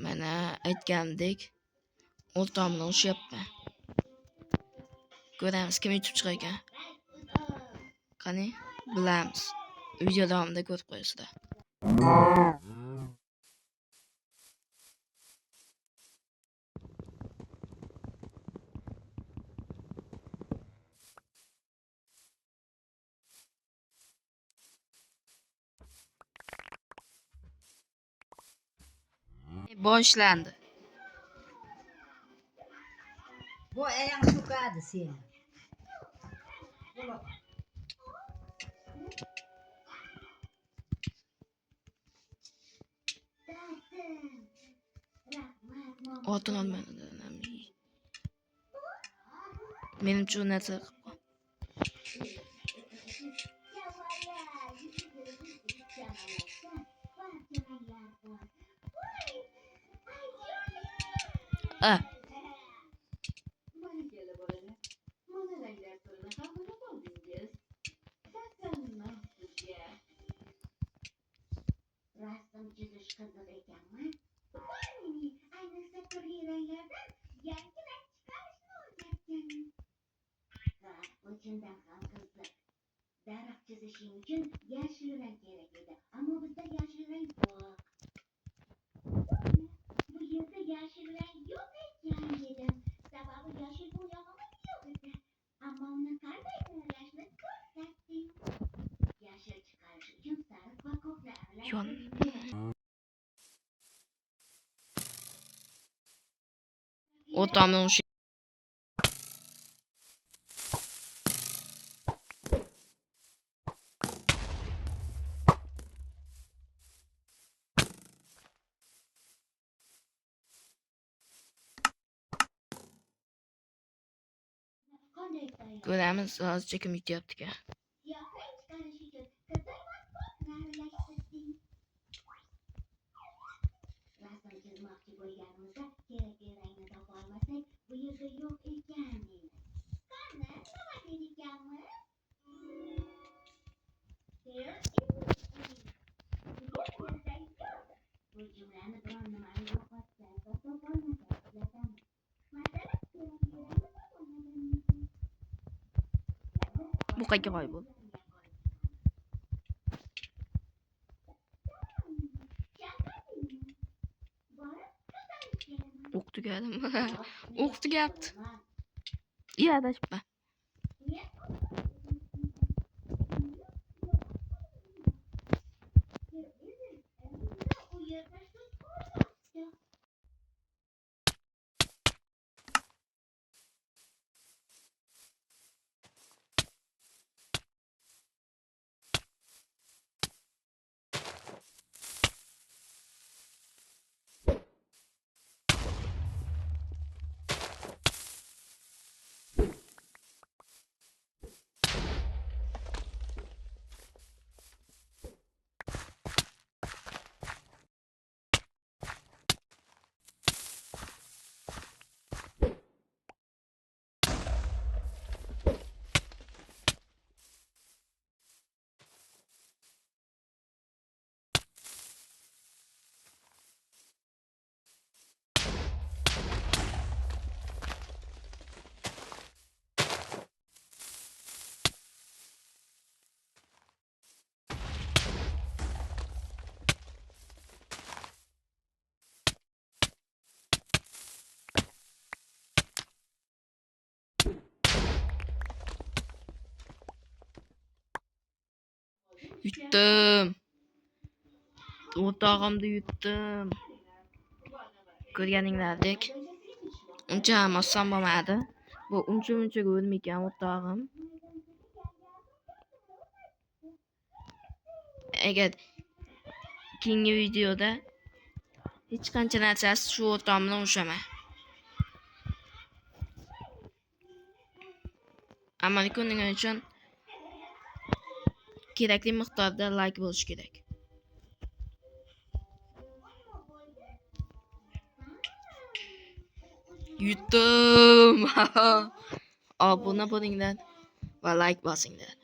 Mana aytgandek o'rtamni urishyapman. Ko'ramiz kim yutib chiqar ekan. Qani, bilamiz. Video davomida ko'rib qo'yasizlar. Boshlandi. Bu ayağın sokadı seni. Otun olmadı. Menimcha u narsa qilib qo'y. Rasm chizish qiziq ekanmi? Ayniqsa turli ranglardan yangi rang chiqarishni o'rgatgan. Bu chindan ham qiziq. Daraxt chizishing uchun yashil rang kerak edi, ammo bizda yashil rang yo'q. Bu yerda yashil rang yo'q ekan dedim. Sababi yashil bo'yog'imiz yo'q edi. Ammo uni qanday tayyorlashni ko'rsatding. Yashil chiqarish uchun sariq va ko'kni aralashtiring. O'rtamni urish. Ko'ramiz hozircha kim yutyapti ekan. Rasm chizmoqchi bo'lganimizda kerakli rangni topa olmasak, bu yerda yo'q ekan deymiz. Qani, nima deydiganmiz? Bu jumlani biron nimani yo'qotsak va topolmasak tuzatamiz. Masalan, kerakli rangni topolmaganimizda. Bu qayerga qo'yib bo'ldi? O'q tugadimi? O'q tugabdi. Iya, adashibman. Yutdim. O'rtog'imni yutdim. Ko'rganinglardek uncha ham oson bo'lmadi. Bu uncha ko'rmikan o'rtog'im. Agar keyingi videoda hech qancha narsasi shu o'rtog'imni urishaman. Amal ko'rgani uchun kerakli miqdorda like bo'lishi kerak. Yutdim. Obuna bo'linglar va like bosinglar.